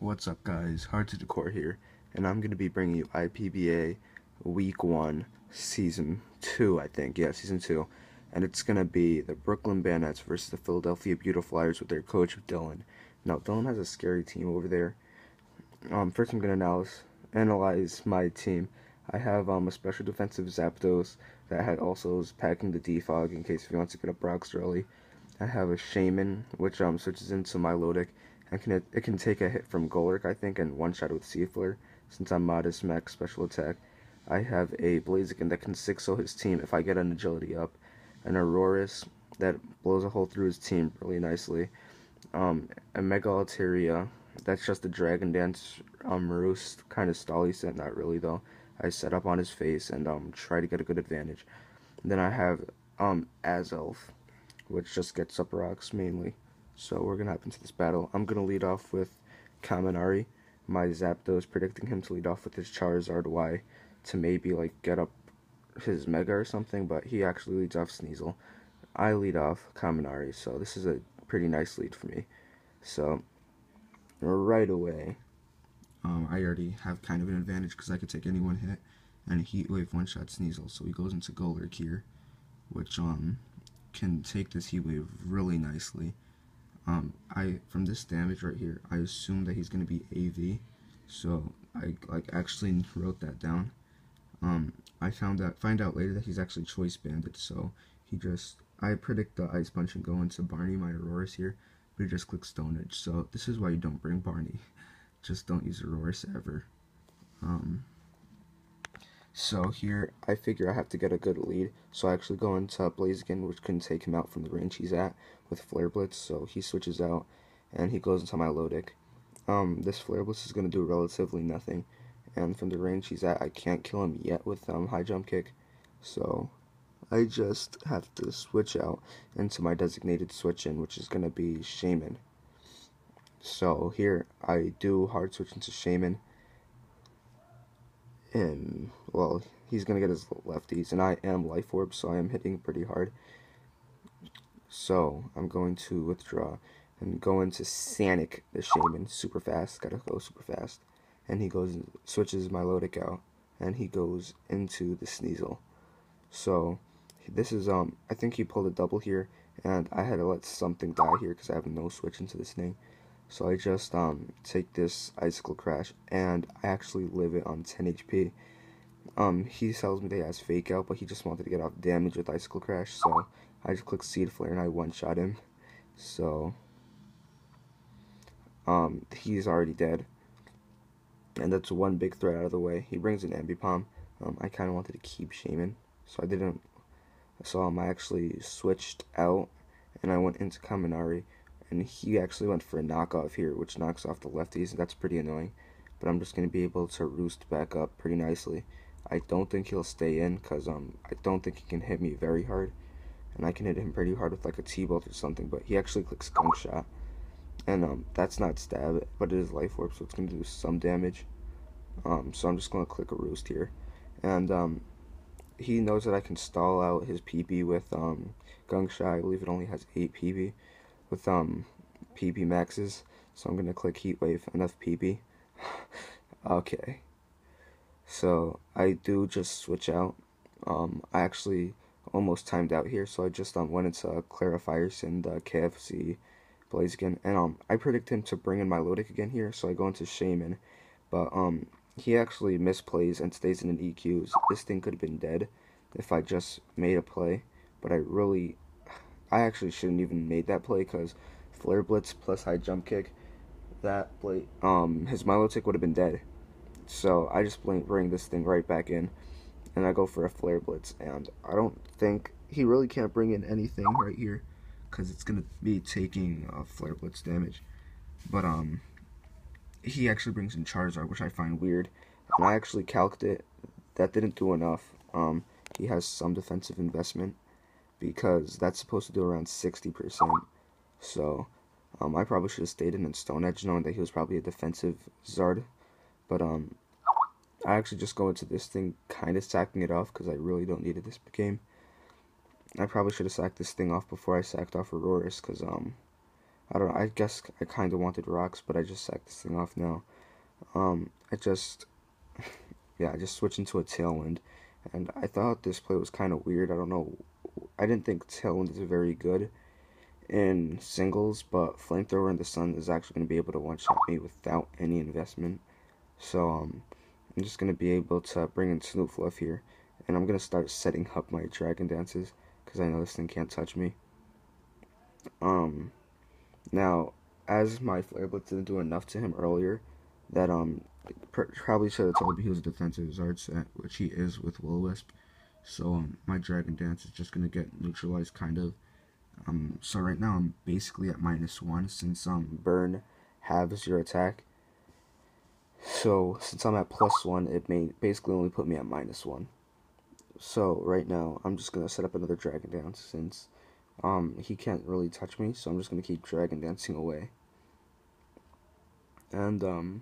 What's up, guys? Hard to Decor here, and I'm going to be bringing you IPBA Week 1, Season 2, I think. Yeah, Season 2. And it's going to be the Brooklyn Banettes versus the Philadelphia Beautifliers with their coach, Dylan. Now, Dylan has a scary team over there. First, I'm going to analyze my team. I have a special defensive Zapdos that had also is packing the defog in case if he wants to get a Brock's early. I have a Shaman, which switches into Milotic, and it can take a hit from Golurk, I think, and one-shot with Seafleur, since I'm Modest Max Special Attack. I have a Blaziken that can 6-0 his team if I get an Agility up, an Aurorus that blows a hole through his team really nicely, a Mega Altaria that's just a Dragon Dance Roost, kind of stally set, not really though. I set up on his face and try to get a good advantage. And then I have Azelf, which just gets up rocks mainly. So we're going to hop into this battle. I'm going to lead off with Kaminari. My Zapdos predicting him to lead off with his Charizard Y to maybe like get up his Mega or something, but he actually leads off Sneasel. I lead off Kaminari, so this is a pretty nice lead for me. So right away, I already have kind of an advantage because I could take any one hit and Heat Wave one-shot Sneasel. So he goes into Golurk here, which can take this Heat Wave really nicely. From this damage right here, I assume that he's gonna be AV, so I actually wrote that down. I find out later that he's actually Choice Banded, so I predict the Ice Punch and go into Barney, my Aurorus here, but he just clicks Stone Edge. So this is why you don't bring Barney. Just don't use Aurorus ever. So here, I figure I have to get a good lead, so I actually go into Blaziken, which can take him out from the range he's at with Flare Blitz, so he switches out, and he goes into Milotic. This Flare Blitz is going to do relatively nothing, and from the range he's at, I can't kill him yet with High Jump Kick, so I just have to switch out into my designated switch-in, which is going to be Shaman. So here, I do hard switch into Shaman, and well, he's gonna get his lefties, and I am Life Orb, so I am hitting pretty hard. So I'm going to withdraw and go into Sanic the Shaman super fast. Gotta go super fast, and he switches Milotic out, and he goes into the Sneasel. So this is I think he pulled a double here, and I had to let something die here because I have no switch into this thing. So I just take this Icicle Crash, and I actually live it on 10 HP. He tells me that he has Fake Out, but he just wanted to get off damage with Icicle Crash, so I just click Seed Flare and I one-shot him. So he's already dead, and that's one big threat out of the way. He brings an Ambipom. I kind of wanted to keep Shaman, so I didn't. So I actually switched out, and I went into Kaminari. And he actually went for a knockoff here, which knocks off the lefties, and that's pretty annoying. But I'm just going to be able to roost back up pretty nicely. I don't think he'll stay in, because I don't think he can hit me very hard. And I can hit him pretty hard with like a T-Bolt or something, but he actually clicks Skunk Shot. And that's not stab, but it is Life Orb, so it's going to do some damage. So I'm just going to click a Roost here. And he knows that I can stall out his PB with Gunk Shot. I believe it only has 8 PB. With PB maxes, so I'm gonna click Heat Wave, enough PB. Okay, so I do just switch out. I actually almost timed out here, so I just went into Clarifiers and KFC Blaziken, and I predict him to bring in Milotic again here, so I go into Shaman, but he actually misplays and stays in an EQ. So this thing could have been dead if I just made a play, but I actually shouldn't even made that play because Flare Blitz plus High Jump Kick, that play, his Milotic would have been dead. So I just bring this thing right back in, and I go for a Flare Blitz, and I don't think he really can't bring in anything right here because it's gonna be taking Flare Blitz damage. But he actually brings in Charizard, which I find weird, and I actually calced it. That didn't do enough. He has some defensive investment, because that's supposed to do around 60%. So I probably should have stayed in Stone Edge, knowing that he was probably a defensive Zard. But I actually just go into this thing kind of sacking it off because I really don't need it this game. I probably should have sacked this thing off before I sacked off Aurorus, because I don't know, I guess I kind of wanted rocks, but I just sacked this thing off now. I just, yeah, I just switched into a tailwind, and I thought this play was kind of weird. I don't know, I didn't think tailwind is very good in singles, but flamethrower in the sun is actually going to be able to one-shot me without any investment. So I'm just going to be able to bring in Snoop Fluff here, and I'm going to start setting up my dragon dances because I know this thing can't touch me. Now, as my Flare Blitz didn't do enough to him earlier, that probably should have told me he was a defensive Zard set, which he is with Will-O-Wisp. So my Dragon Dance is just gonna get neutralized, kind of. So right now I'm basically at -1 since Burn halves your attack. So since I'm at +1, it may basically only put me at -1. So right now I'm just gonna set up another Dragon Dance since he can't really touch me, so I'm just gonna keep Dragon Dancing away. And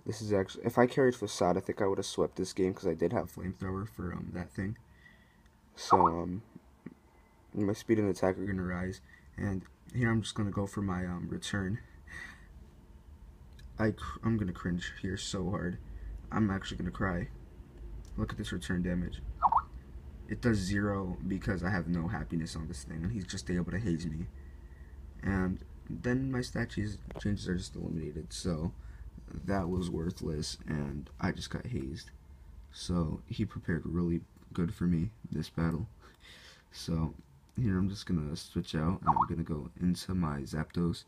this is actually, if I carried Facade, I think I would have swept this game because I did have Flamethrower for that thing. So my speed and attack are gonna rise, and here I'm just gonna go for my return. I'm gonna cringe here so hard. I'm actually gonna cry. Look at this return damage. It does 0 because I have no happiness on this thing, and he's just able to haze me. And then my stat changes are just eliminated, so that was worthless, and I just got hazed. So he prepared really good for me this battle. So here I'm just gonna switch out, and I'm gonna go into my Zapdos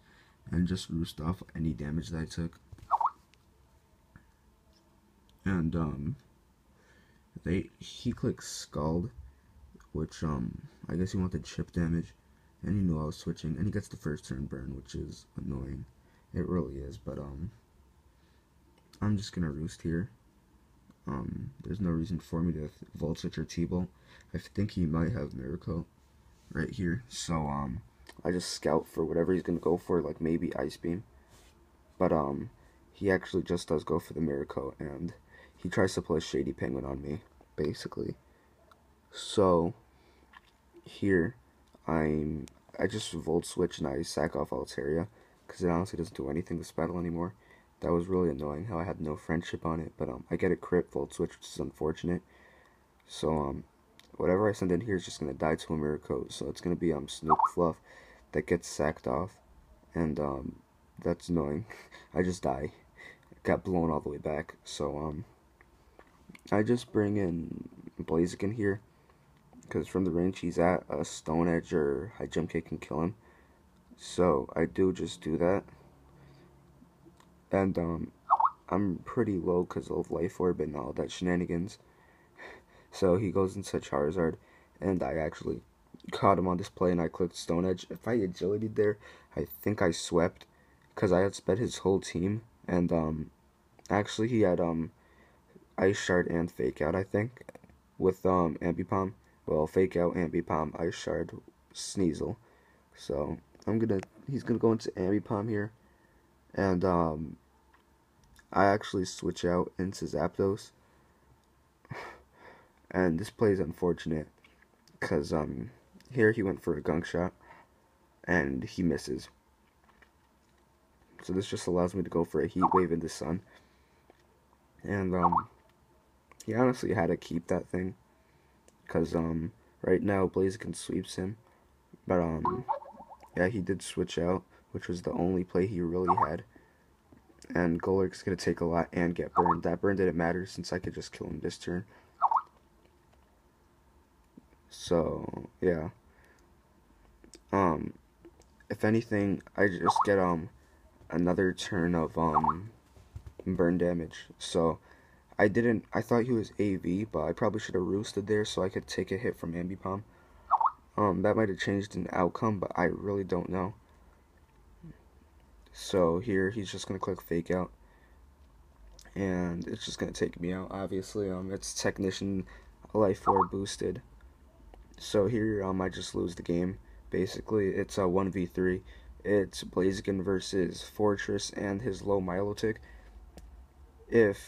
and just roost off any damage that I took. And he clicks Scald, which I guess he wanted chip damage, and he knew I was switching, and he gets the first turn burn, which is annoying. It really is, but I'm just gonna roost here. There's no reason for me to Volt Switch or T-Bolt. I think he might have Miracle right here, so I just scout for whatever he's gonna go for, like maybe Ice Beam, but he actually just does go for the Miracle, and he tries to play Shady Penguin on me, basically. So here I just Volt Switch and I sack off Altaria because it honestly doesn't do anything this battle anymore. That was really annoying how I had no friendship on it, but I get a crit Volt Switch, which is unfortunate. So whatever I send in here is just gonna die to a Miracle, so it's gonna be Snoop Fluff that gets sacked off, and that's annoying. I just die. Got blown all the way back. So I just bring in Blaziken here because from the range he's at, a Stone Edge or High Jump Kick can kill him. So I do just do that, and I'm pretty low because of Life Orb and all that shenanigans. So he goes into Charizard, and I actually caught him on this play, and I clicked Stone Edge. If I agility'd there, I think I swept because I had sped his whole team, and actually he had Ice Shard and Fake Out, I think, with Ambipom. Well, Fake Out, Ambipom, Ice Shard, Sneasel. So he's gonna go into Ambipom here, and I actually switch out into Zapdos, and this play is unfortunate because here he went for a Gunk Shot, and he misses. So this just allows me to go for a Heat Wave in the sun, and he honestly had to keep that thing because right now Blaziken sweeps him, but yeah, he did switch out, which was the only play he really had. And Golurk's gonna take a lot and get burned. That burn didn't matter since I could just kill him this turn. So yeah. If anything, I just get another turn of burn damage. So I thought he was AV, but I probably should have roosted there so I could take a hit from Ambipom. That might have changed an outcome, but I really don't know. So here he's just gonna click Fake Out, and it's just gonna take me out. Obviously, it's Technician Life Orb boosted. So here I just lose the game. Basically, it's a 1v3. It's Blaziken versus Fortress and his low Milotic. If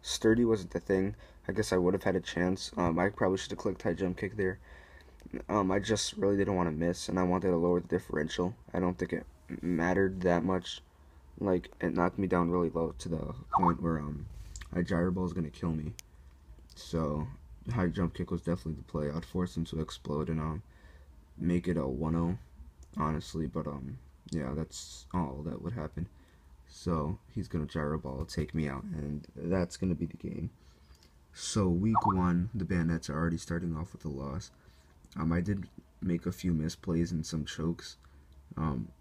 Sturdy wasn't the thing, I guess I would have had a chance. I probably should have clicked High Jump Kick there. I just really didn't want to miss, and I wanted to lower the differential. I don't think it mattered that much. Like, it knocked me down really low to the point where a gyro ball is gonna kill me. So high jump kick was definitely the play. I'd force him to explode and make it a 1-0, honestly. But yeah, that's all that would happen. So he's gonna gyro ball, take me out, and that's gonna be the game. So week one, the banettes are already starting off with a loss. I did make a few misplays and some chokes.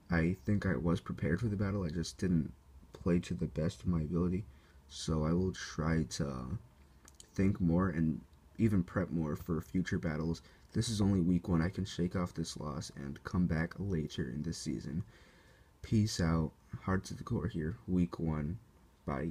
I think I was prepared for the battle. I just didn't play to the best of my ability. So I will try to think more and even prep more for future battles. This is only week one. I can shake off this loss and come back later in this season. Peace out. Heart to the core here. Week one. Bye.